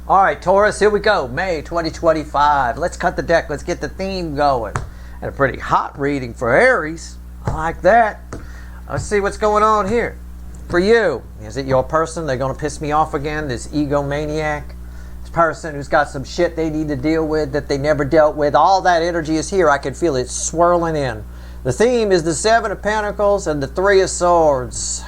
All right, Taurus, here we go. May 2025. Let's cut the deck. Let's get the theme going. And a pretty hot reading for Aries. I like that. Let's see what's going on here. For you, is it your person? They're going to piss me off again, this egomaniac. This person who's got some shit they need to deal with that they never dealt with. All that energy is here. I can feel it swirling in. The theme is the Seven of Pentacles and the Three of Swords.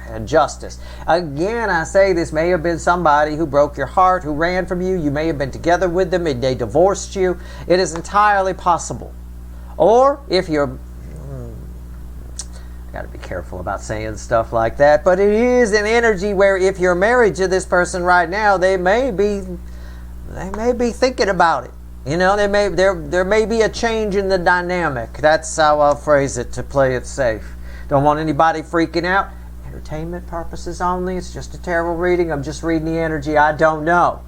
And justice. Again, I say this may have been somebody who broke your heart, who ran from you. You may have been together with them and they divorced you. It is entirely possible. Or if you're... I got to be careful about saying stuff like that. But it is an energy where if you're married to this person right now, they may be thinking about it. You know, there may be a change in the dynamic. That's how I'll phrase it to play it safe. Don't want anybody freaking out. Entertainment purposes only. It's just a terrible reading. I'm just reading the energy. I don't know.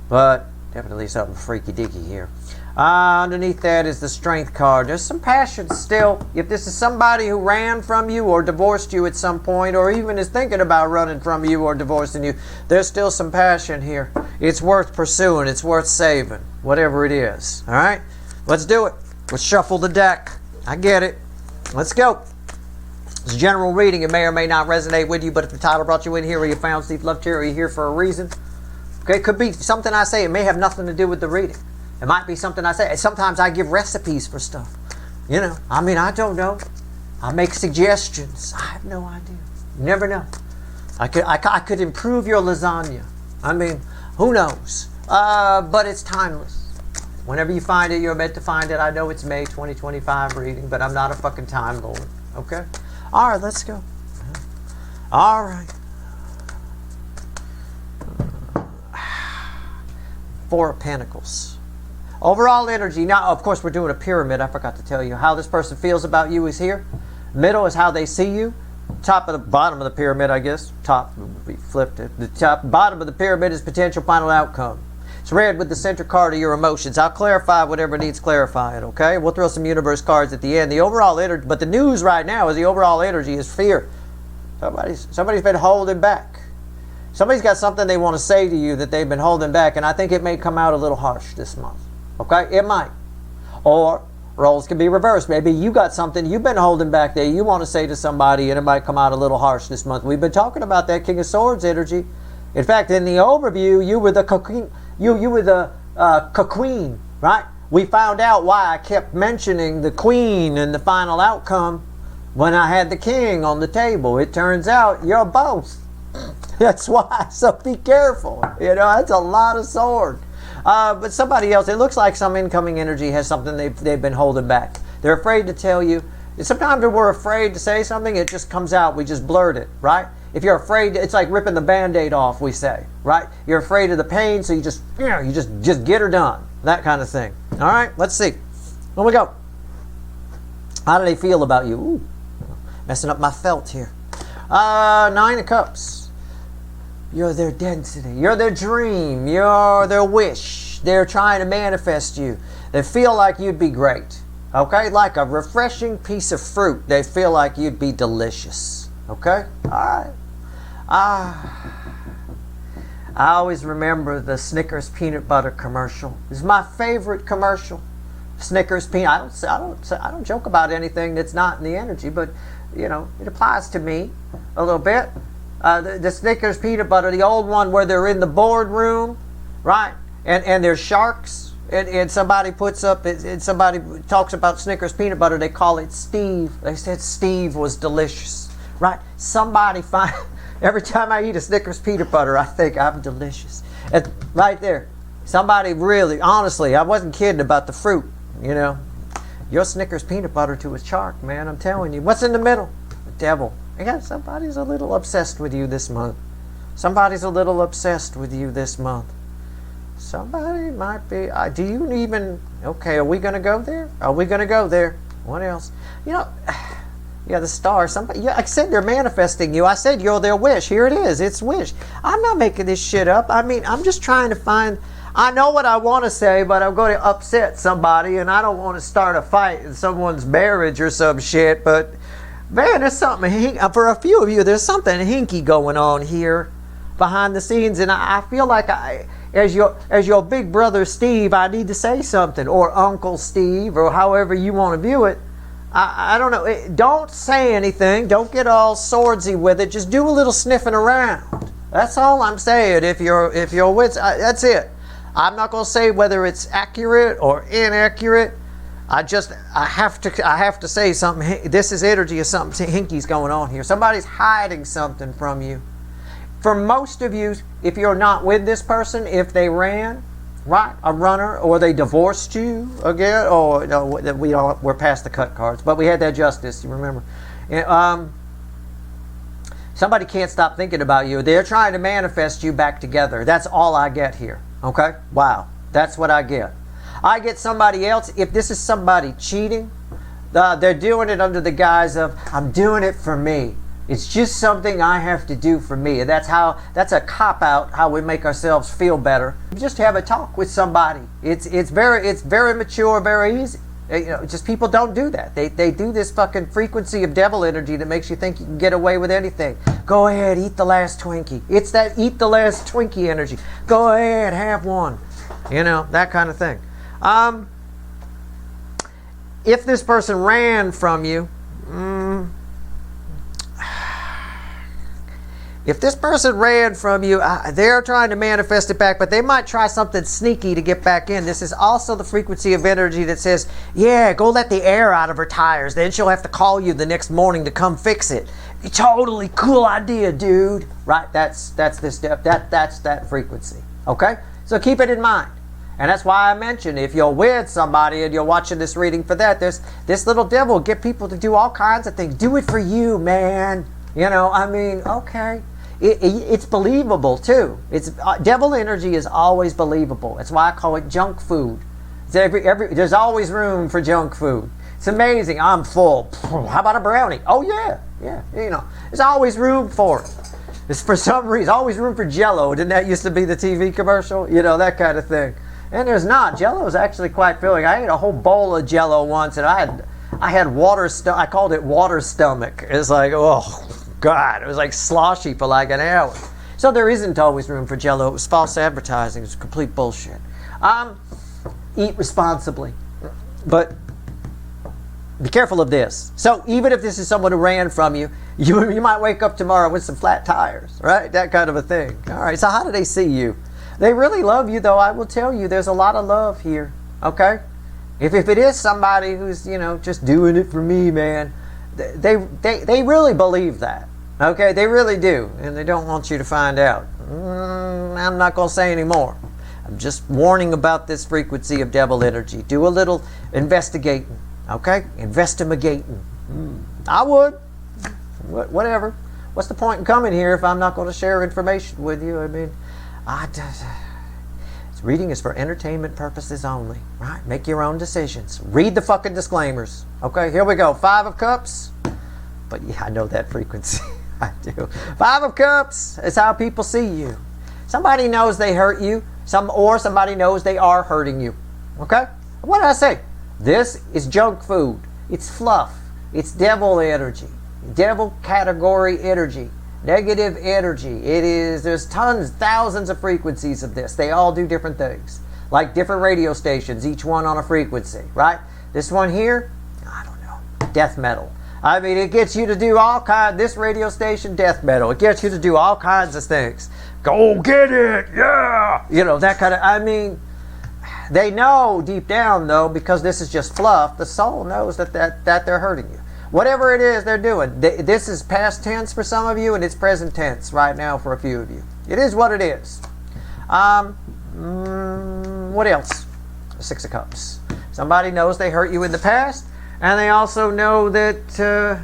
But definitely something freaky deaky here. Underneath that is the Strength card. There's some passion still. If this is somebody who ran from you or divorced you at some point, or even is thinking about running from you or divorcing you, there's still some passion here. It's worth pursuing. It's worth saving. Whatever it is. Alright? Let's do it. Let's shuffle the deck. I get it. Let's go. It's a general reading. It may or may not resonate with you, but if the title brought you in here or you found Steve Love Chair or you're here for a reason, okay, it could be something I say. It may have nothing to do with the reading. It might be something I say. Sometimes I give recipes for stuff. You know, I mean, I don't know. I make suggestions. I have no idea. You never know. I could improve your lasagna. I mean, who knows? But it's timeless. Whenever you find it, you're meant to find it. I know it's May 2025 reading, but I'm not a fucking time lord. Okay? All right, let's go. All right. Four of Pentacles. Overall energy. Now, of course, we're doing a pyramid. I forgot to tell you. How this person feels about you is here. Middle is how they see you. Top of the bottom of the pyramid, I guess. Top would be flipped. The bottom of the pyramid is potential final outcome. It's red with the center card of your emotions. I'll clarify whatever needs clarifying, okay? We'll throw some universe cards at the end. The overall energy, but the news right now is the overall energy is fear. Somebody's been holding back. Somebody's got something they want to say to you that they've been holding back, and I think it may come out a little harsh this month. Okay? It might. Or roles can be reversed. Maybe you got something you've been holding back there you want to say to somebody, and it might come out a little harsh this month. We've been talking about that King of Swords energy. In fact, in the overview, you were the coquine. You were the queen, right? We found out why I kept mentioning the queen and the final outcome when I had the king on the table. It turns out you're both. That's why. So be careful. You know, that's a lot of sword. But somebody else, it looks like some incoming energy has something they've been holding back. They're afraid to tell you. Sometimes when we're afraid to say something, it just comes out. We just blurt it, right? If you're afraid, it's like ripping the Band-Aid off, we say, right? You're afraid of the pain, so you just get her done. That kind of thing. All right, let's see. Here we go. How do they feel about you? Ooh, messing up my felt here. Nine of Cups. You're their density. You're their dream. You're their wish. They're trying to manifest you. They feel like you'd be great. Okay? Like a refreshing piece of fruit. They feel like you'd be delicious. Okay? All right. I always remember the Snickers peanut butter commercial. It's my favorite commercial. Snickers peanut. I don't joke about anything that's not in the energy, but you know it applies to me a little bit. The Snickers peanut butter, the old one where they're in the boardroom, right? And there's sharks, and somebody puts up, and somebody talks about Snickers peanut butter. They call it Steve. They said Steve was delicious, right? Somebody find. Every time I eat a Snickers peanut butter, I think I'm delicious. And right there. Somebody really, honestly, I wasn't kidding about the fruit, you know. Your Snickers peanut butter to a shark, man, I'm telling you. What's in the middle? The devil. Yeah, somebody's a little obsessed with you this month. Somebody's a little obsessed with you this month. Somebody might be, do you even, okay, are we going to go there? Are we going to go there? What else? You know... Yeah, the star. Somebody. Yeah, I said they're manifesting you. I said you're their wish. Here it is. It's wish. I'm not making this shit up. I mean, I'm just trying to find. I know what I want to say, but I'm going to upset somebody, and I don't want to start a fight in someone's marriage or some shit. But man, there's something for a few of you. There's something hinky going on here. behind the scenes, and I feel like as your big brother Steve, I need to say something, or Uncle Steve, or however you want to view it. I don't know. Don't say anything. Don't get all swordsy with it. Just do a little sniffing around. That's all I'm saying. If you're with, that's it. I'm not going to say whether it's accurate or inaccurate. I have to say something. This is energy of something hinky's going on here. Somebody's hiding something from you. For most of you, if you're not with this person, if they ran, right, a runner, or they divorced you again, or no, we're past the cut cards, but we had that justice, you remember. Somebody can't stop thinking about you. They're trying to manifest you back together. That's all I get here. Okay? Wow. That's what I get. I get somebody else. If this is somebody cheating, they're doing it under the guise of, I'm doing it for me. It's just something I have to do for me. And that's a cop-out, how we make ourselves feel better. Just have a talk with somebody. It's very mature, very easy. Just people don't do that. They do this fucking frequency of devil energy that makes you think you can get away with anything. Go ahead, eat the last Twinkie. It's that eat the last Twinkie energy. Go ahead, have one. That kind of thing. If this person ran from you, if this person ran from you, they're trying to manifest it back, but they might try something sneaky to get back in. This is also the frequency of energy that says, yeah, go let the air out of her tires. Then she'll have to call you the next morning to come fix it. Totally cool idea, dude. Right? That's that frequency. Okay? So keep it in mind. And that's why I mentioned, if you're with somebody and you're watching this reading for that, this little devil will get people to do all kinds of things. Do it for you, man. Okay. It's believable too. Devil energy is always believable. That's why I call it junk food. There's always room for junk food. It's amazing. I'm full. How about a brownie? Oh yeah. There's always room for it. It's for some reason always room for Jell-O. Didn't that used to be the TV commercial? That kind of thing. And there's not. Jell-O is actually quite filling. I ate a whole bowl of Jell-O once, and I had water. I called it water stomach. It's like, oh God, it was like sloshy for like an hour. So there isn't always room for Jell-O. It was false advertising. It's complete bullshit. Eat responsibly, but be careful of this. So even if this is someone who ran from you, you might wake up tomorrow with some flat tires, right? That kind of a thing. All right. So how do they see you? They really love you, though. I will tell you, there's a lot of love here. Okay. If it is somebody who's just doing it for me, man, they really believe that. Okay, they really do, and they don't want you to find out. I'm not going to say any more. I'm just warning about this frequency of devil energy. Do a little investigating, okay? Investigating. I would. Whatever. What's the point in coming here if I'm not going to share information with you? Reading is for entertainment purposes only, right? Make your own decisions. Read the fucking disclaimers. Okay, here we go. 5 of Cups. But yeah, I know that frequency. I do. 5 of Cups is how people see you. Somebody knows they hurt you, or somebody knows they are hurting you. Okay? What did I say? This is junk food. It's fluff. It's devil energy. Devil category energy. Negative energy. There's thousands of frequencies of this. They all do different things. Like different radio stations, each one on a frequency, right? This one here, I don't know, death metal. It gets you to do all kinds, this radio station, death metal. It gets you to do all kinds of things. Go get it, yeah! That kind of, they know deep down, though, because this is just fluff, the soul knows that they're hurting you. Whatever it is they're doing, this is past tense for some of you, and it's present tense right now for a few of you. It is what it is. What else? 6 of Cups. Somebody knows they hurt you in the past, and they also know that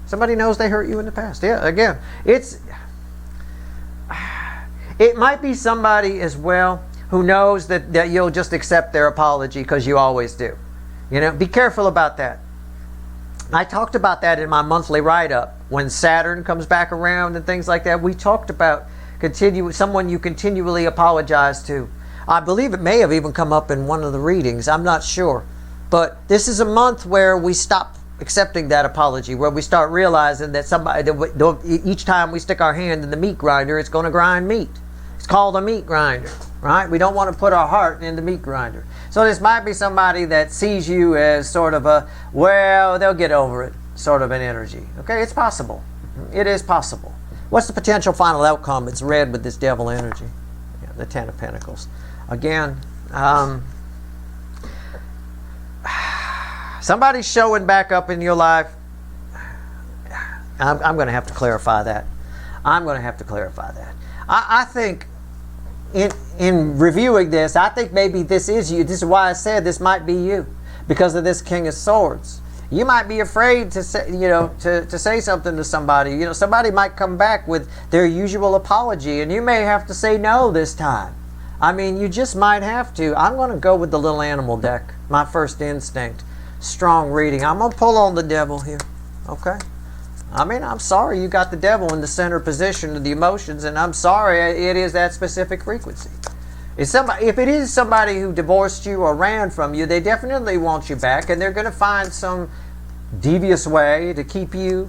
somebody knows they hurt you in the past. Yeah, again, it might be somebody as well who knows that you'll just accept their apology because you always do. Be careful about that. I talked about that in my monthly write-up. When Saturn comes back around and things like that, we talked about someone you continually apologize to. I believe it may have even come up in one of the readings. I'm not sure. But this is a month where we stop accepting that apology, where we start realizing that each time we stick our hand in the meat grinder, it's going to grind meat. It's called a meat grinder, right? We don't want to put our heart in the meat grinder. So this might be somebody that sees you as sort of a, well, they'll get over it, sort of an energy. Okay, it's possible. It is possible. What's the potential final outcome? It's red with this devil energy. Yeah, the Ten of Pentacles. Again, somebody's showing back up in your life. I'm going to have to clarify that. I think in reviewing this, I think maybe this is you. This is why I said this might be you, because of this King of Swords. You might be afraid to say, to say something to somebody. Somebody might come back with their usual apology, and you may have to say no this time. I mean, you just might have to. I'm going to go with the little animal deck. My first instinct. Strong reading. I'm going to pull on the devil here. Okay? I mean, I'm sorry you got the devil in the center position of the emotions, and I'm sorry it is that specific frequency. If it is somebody who divorced you or ran from you, they definitely want you back, and they're going to find some devious way to keep you,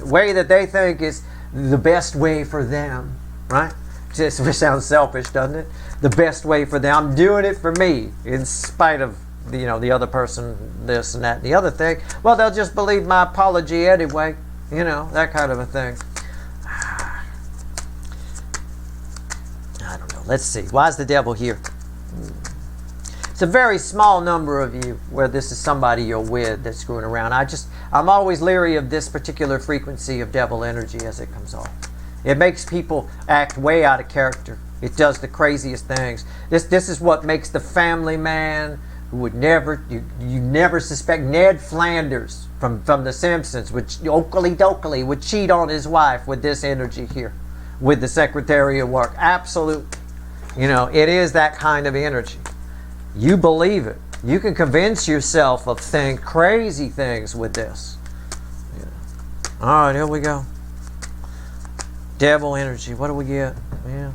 way that they think is the best way for them, right? Just sounds selfish, doesn't it? The best way for them. I'm doing it for me, in spite of the other person, this and that and the other thing. Well, they'll just believe my apology anyway. That kind of a thing. I don't know. Let's see. Why is the devil here? It's a very small number of you where this is somebody you're with that's screwing around. I'm always leery of this particular frequency of devil energy as it comes off. It makes people act way out of character. It does the craziest things. This is what makes the family man who would never, you never suspect, Ned Flanders from The Simpsons, which Oakley Dokley would cheat on his wife with this energy here, with the Secretary of Work. Absolutely. It is that kind of energy. You believe it. You can convince yourself of crazy things with this. All right, here we go. Devil energy. What do we get? Yeah.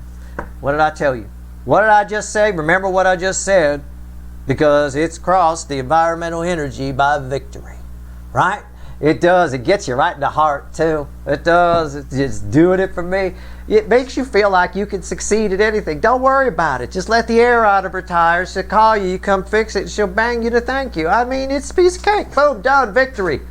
What did I tell you? What did I just say? Remember what I just said, because it's crossed the environmental energy by victory. Right? It does. It gets you right in the heart, too. It does. It's just doing it for me. It makes you feel like you can succeed at anything. Don't worry about it. Just let the air out of her tires. She'll call you. You come fix it. She'll bang you to thank you. I mean, it's a piece of cake. Boom, done. Victory.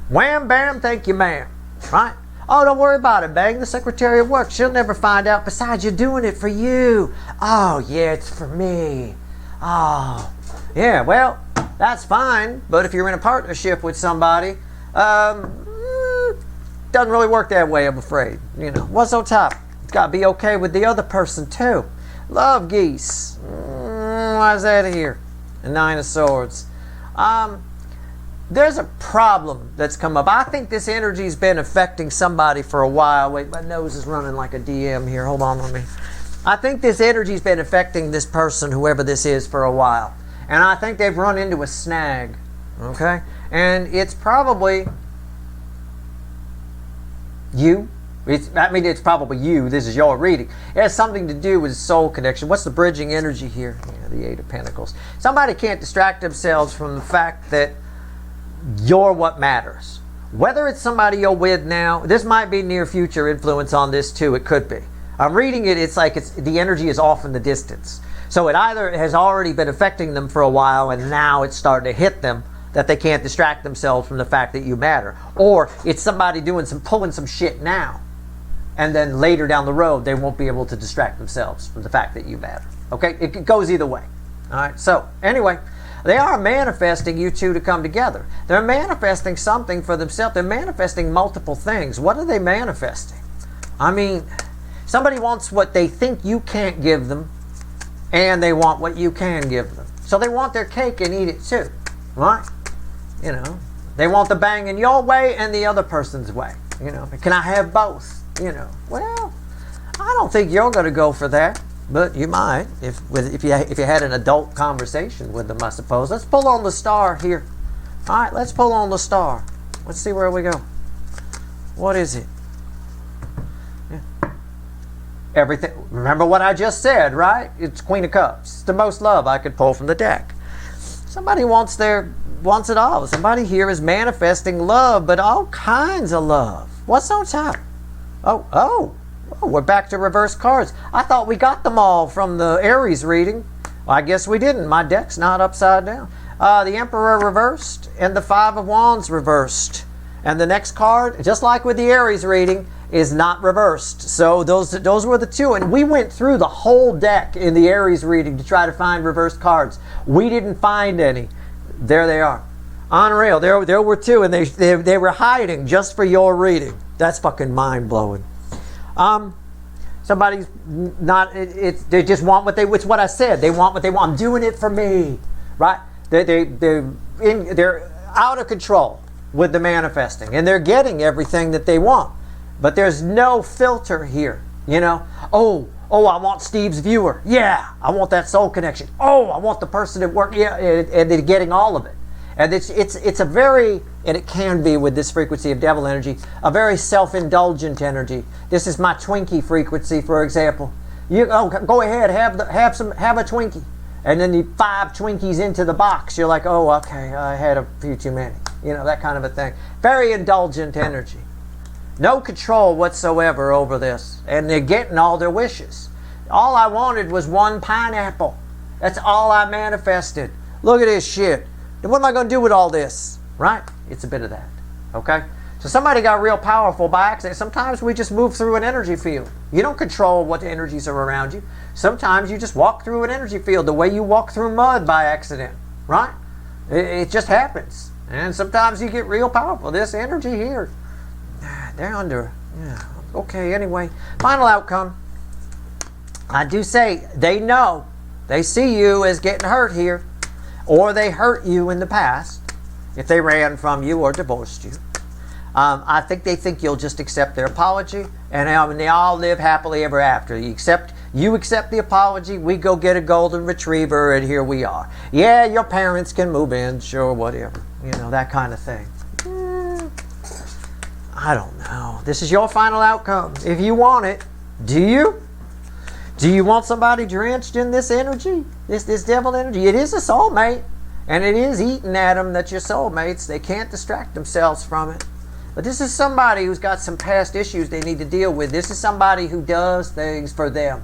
Wham, bam, thank you, ma'am. Right? Oh, don't worry about it. Bang the Secretary of Work. She'll never find out. Besides, you're doing it for you. Oh, yeah, it's for me. Oh, yeah, well, that's fine. But if you're in a partnership with somebody, doesn't really work that way, I'm afraid. What's on top? It's got to be okay with the other person, too. Love geese. Why is that here? The Nine of Swords. There's a problem that's come up. I think this energy's been affecting somebody for a while. Wait, my nose is running like a DM here. Hold on with me. I think this energy's been affecting this person, whoever this is, for a while. And I think they've run into a snag. Okay? And it's probably you. It's probably you. This is your reading. It has something to do with soul connection. What's the bridging energy here? Yeah, the Eight of Pentacles. Somebody can't distract themselves from the fact that you're what matters. Whether it's somebody you're with now, this might be near future influence on this too. It could be. I'm reading it, it's like the energy is off in the distance. So it either has already been affecting them for a while and now it's starting to hit them that they can't distract themselves from the fact that you matter. Or it's somebody pulling some shit now. And then later down the road, they won't be able to distract themselves from the fact that you matter. Okay? It goes either way. All right? So, anyway, they are manifesting you two to come together. They're manifesting something for themselves. They're manifesting multiple things. What are they manifesting? I mean, somebody wants what they think you can't give them, and they want what you can give them. So they want their cake and eat it too. Right? They want the banging your way and the other person's way. Can I have both? Well, I don't think you're going to go for that, but you might if you had an adult conversation with them, I suppose. Let's pull on the star here. All right, let's pull on the star. Let's see where we go. What is it? Yeah. Everything. Remember what I just said, right? It's Queen of Cups. It's the most love I could pull from the deck. Somebody wants their wants it all. Somebody here is manifesting love, but all kinds of love. What's on top? Oh, we're back to reverse cards. I thought we got them all from the Aries reading. Well, I guess we didn't. My deck's not upside down. The Emperor reversed and the Five of Wands reversed. And the next card, just like with the Aries reading, is not reversed. So those were the two. And we went through the whole deck in the Aries reading to try to find reversed cards. We didn't find any. There they are. Unreal. There were two, and they were hiding just for your reading. That's fucking mind-blowing. Somebody's not, they just want what it's what I said. They want what they want. I'm doing it for me. Right? They're out of control with the manifesting, and they're getting everything that they want. But there's no filter here, you know. Oh, I want Steve's viewer. Yeah, I want that soul connection. Oh, I want the person at work. Yeah, and they're getting all of it. And it's a very, and it can be with this frequency of devil energy, a very self-indulgent energy. This is my Twinkie frequency, for example. Go ahead, have a Twinkie, and then you 5 Twinkies into the box. You're like, oh, okay, I had a few too many. You know, that kind of a thing. Very indulgent energy. No control whatsoever over this. And they're getting all their wishes. All I wanted was 1 pineapple. That's all I manifested. Look at this shit. Then what am I going to do with all this? Right? It's a bit of that. Okay? So somebody got real powerful by accident. Sometimes we just move through an energy field. You don't control what energies are around you. Sometimes you just walk through an energy field the way you walk through mud by accident. Right? It just happens. And sometimes you get real powerful. This energy here, they're under, yeah. Okay, anyway. Final outcome. I do say they know. They see you as getting hurt here. Or they hurt you in the past. If they ran from you or divorced you. I think they think you'll just accept their apology. And they all live happily ever after. You accept the apology. We go get a golden retriever. And here we are. Yeah, your parents can move in. Sure, whatever. You know, that kind of thing. I don't know. This is your final outcome. If you want it, do you? Do you want somebody drenched in this energy? This devil energy? It is a soulmate. And it is eating at them that your soulmates. They can't distract themselves from it. But this is somebody who's got some past issues they need to deal with. This is somebody who does things for them.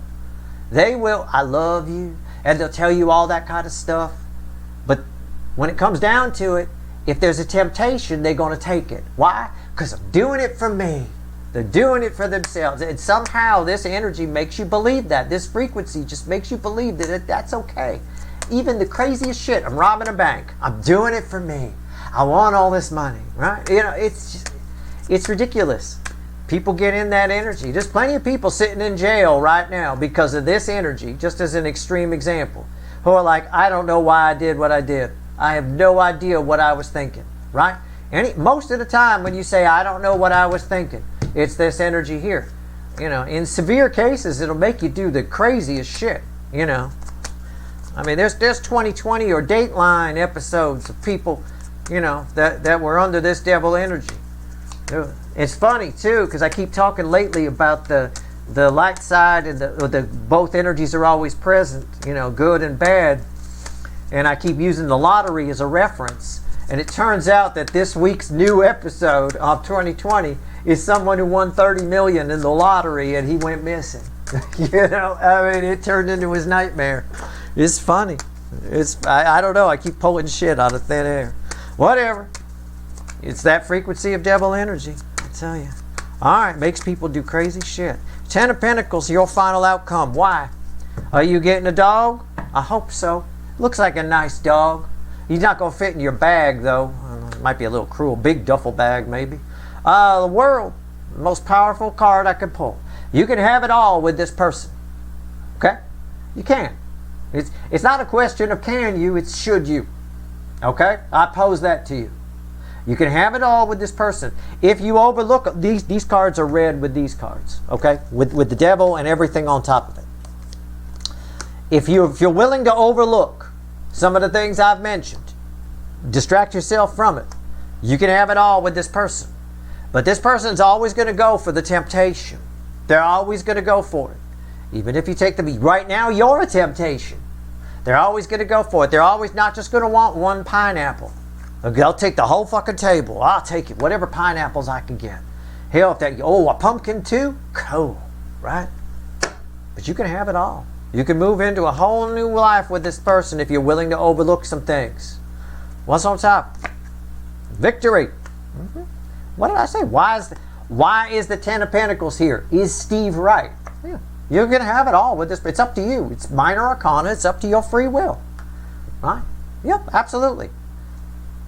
They will, I love you. And they'll tell you all that kind of stuff. But when it comes down to it, if there's a temptation, they're going to take it. Why? Because I'm doing it for me. They're doing it for themselves. And somehow this energy makes you believe that. This frequency just makes you believe that that's okay. Even the craziest shit. I'm robbing a bank. I'm doing it for me. I want all this money. Right? You know, it's ridiculous. People get in that energy. There's plenty of people sitting in jail right now because of this energy, just as an extreme example, who are like, I don't know why I did what I did. I have no idea what I was thinking, right? Most of the time when you say, I don't know what I was thinking, it's this energy here. You know, in severe cases, it'll make you do the craziest shit, you know. I mean, there's 2020 or Dateline episodes of people, you know, that were under this devil energy. It's funny, too, because I keep talking lately about the light side and the both energies are always present, you know, good and bad. And I keep using the lottery as a reference. And it turns out that this week's new episode of 2020 is someone who won $30 million in the lottery and he went missing. You know, I mean, it turned into his nightmare. It's funny. I don't know. I keep pulling shit out of thin air. Whatever. It's that frequency of devil energy, I tell you. All right, makes people do crazy shit. 10 of Pentacles, your final outcome. Why? Are you getting a dog? I hope so. Looks like a nice dog. He's not going to fit in your bag, though. It might be a little cruel. Big duffel bag, maybe. The World. Most powerful card I could pull. You can have it all with this person. Okay? You can. It's not a question of can you, it's should you. Okay? I pose that to you. You can have it all with this person. If you overlook, these cards are red with these cards. Okay? With the devil and everything on top of it. If you're willing to overlook some of the things I've mentioned, distract yourself from it, you can have it all with this person. But this person's always going to go for the temptation. They're always going to go for it. Even if you take the beat. Right now, you're a temptation. They're always going to go for it. They're always not just going to want 1 pineapple. I'll take the whole fucking table. I'll take it. Whatever pineapples I can get. Hell, if that, oh, a pumpkin too? Cool, right? But you can have it all. You can move into a whole new life with this person if you're willing to overlook some things. What's on top? Victory. What did I say? Why is the Ten of Pentacles here? Is Steve right? Yeah. You're going to have it all with this. It's up to you. It's minor arcana. It's up to your free will. Right? Yep, absolutely.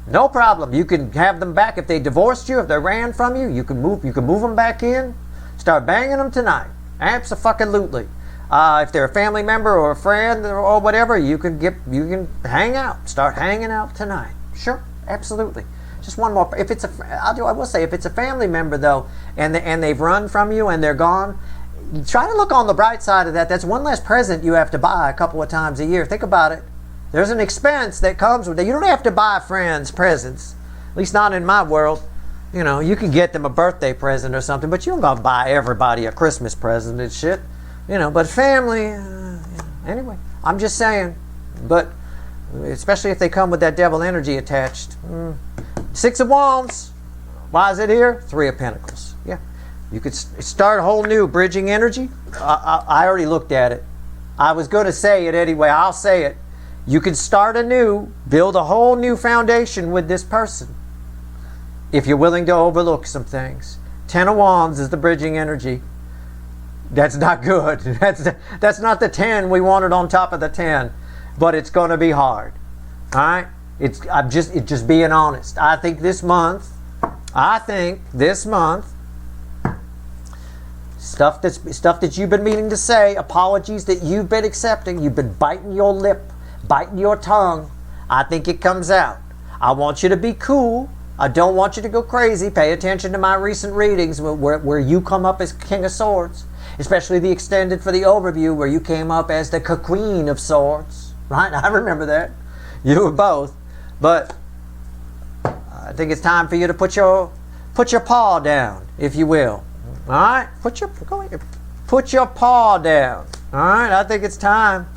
No problem. You can have them back if they divorced you, if they ran from you. You can move them back in. Start banging them tonight. Abso-fucking-lutely. If they're a family member or a friend or whatever, you can hang out. Start hanging out tonight. Sure, absolutely. Just one more. If it's I will say, if it's a family member though, and they've run from you and they're gone, try to look on the bright side of that. That's one less present you have to buy a couple of times a year. Think about it. There's an expense that comes with it. You don't have to buy friends presents, at least not in my world. You know, you can get them a birthday present or something, but you don't gotta buy everybody a Christmas present and shit. You know, but family, anyway, I'm just saying, but especially if they come with that devil energy attached. Six of Wands, why is it here? Three of Pentacles, yeah. You could start a whole new bridging energy. I already looked at it. I was going to say it anyway, I'll say it. You could start anew, build a whole new foundation with this person if you're willing to overlook some things. Ten of Wands is the bridging energy. That's not good. That's not the 10 we wanted on top of the 10, but it's going to be hard. All right? I'm just being honest. I think this month, stuff that you've been meaning to say, apologies that you've been accepting, you've been biting your lip, biting your tongue. I think it comes out. I want you to be cool. I don't want you to go crazy. Pay attention to my recent readings where you come up as King of Swords. Especially the extended for the overview where you came up as the Queen of Swords. Right? I remember that. You were both. But I think it's time for you to put your paw down, if you will. Alright? Put your paw down. Alright? I think it's time.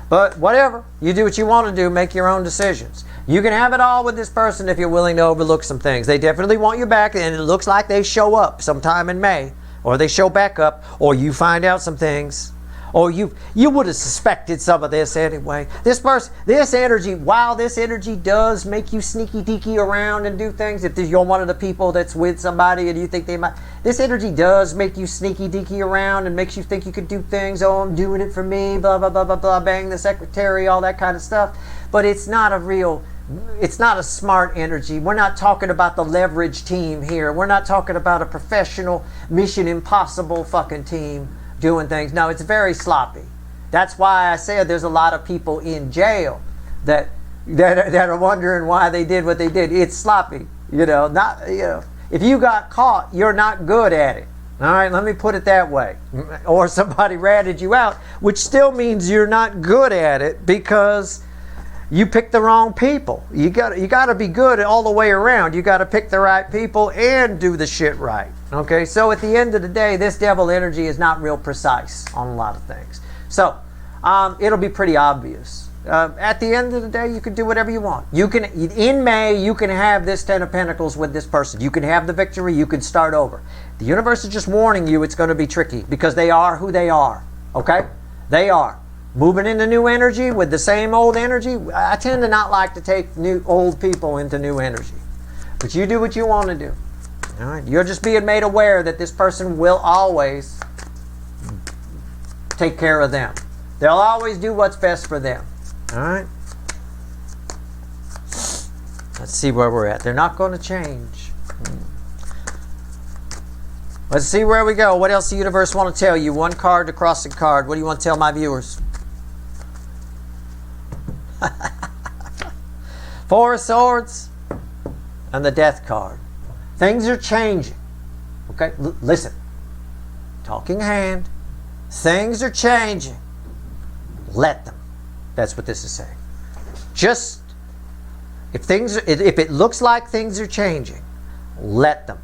But whatever. You do what you want to do. Make your own decisions. You can have it all with this person if you're willing to overlook some things. They definitely want you back, and it looks like they show up sometime in May. Or they show back up, or you find out some things, or you would have suspected some of this anyway. This energy, while this energy does make you sneaky deaky around and do things, if you're one of the people that's with somebody and you think they might, this energy does make you sneaky deaky around and makes you think you could do things. Oh, I'm doing it for me, blah blah blah blah blah, bang the secretary, all that kind of stuff. But it's not a smart energy. We're not talking about the leverage team here. We're not talking about a professional Mission Impossible fucking team doing things. No, it's very sloppy. That's why I said there's a lot of people in jail that are wondering why they did what they did. It's sloppy. If you got caught, you're not good at it. All right, let me put it that way. Or somebody ratted you out, which still means you're not good at it because you picked the wrong people. You got to be good all the way around. You got to pick the right people and do the shit right. Okay, so at the end of the day, this devil energy is not real precise on a lot of things. So it'll be pretty obvious. At the end of the day, you can do whatever you want. In May, you can have this Ten of Pentacles with this person. You can have the victory. You can start over. The universe is just warning you it's going to be tricky because they are who they are. Okay, they are. Moving into new energy with the same old energy, I tend to not like to take old people into new energy. But you do what you want to do. All right? You're just being made aware that this person will always take care of them. They'll always do what's best for them. All right? Let's see where we're at. They're not going to change. Let's see where we go. What else the universe want to tell you? One card to cross the card. What do you want to tell my viewers? Four of Swords and the Death card. Things are changing. Okay, listen. Talking hand. Things are changing. Let them. That's what this is saying. Just if it looks like things are changing, let them.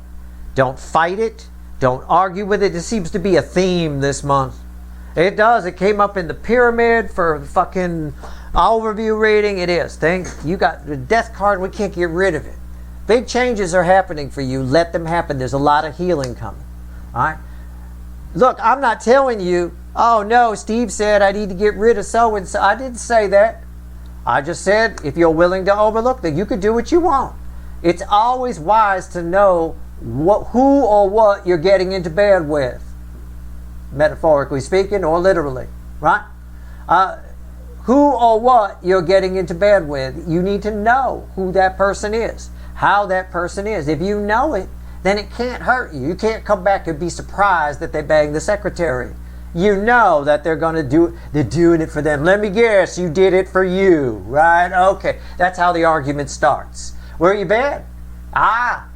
Don't fight it. Don't argue with it. It seems to be a theme this month. It does. It came up in the pyramid for fucking Overview reading, it is. You got the death card, we can't get rid of it. Big changes are happening for you. Let them happen. There's a lot of healing coming. All right? Look, I'm not telling you, oh no, Steve said I need to get rid of so-and-so. I didn't say that. I just said if you're willing to overlook that, you could do what you want. It's always wise to know who or what you're getting into bed with. Metaphorically speaking or literally. Right? Who or what you're getting into bed with. You need to know who that person is. How that person is. If you know it, then it can't hurt you. You can't come back and be surprised that they banged the secretary. You know that they're doing it for them. Let me guess, you did it for you, right? Okay, that's how the argument starts. Where you been?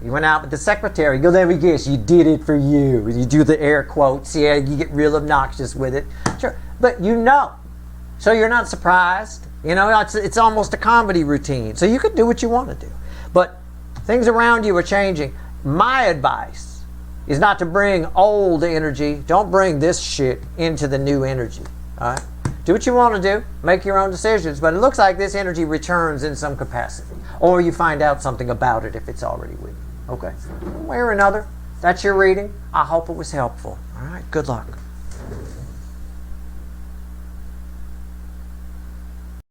You went out with the secretary. Go, let me guess, you did it for you. You do the air quotes, yeah, you get real obnoxious with it. Sure, but you know. So you're not surprised. You know, it's almost a comedy routine. So you can do what you want to do. But things around you are changing. My advice is not to bring old energy. Don't bring this shit into the new energy. All right? Do what you want to do. Make your own decisions. But it looks like this energy returns in some capacity. Or you find out something about it if it's already with you. Okay? One way or another. That's your reading. I hope it was helpful. All right? Good luck.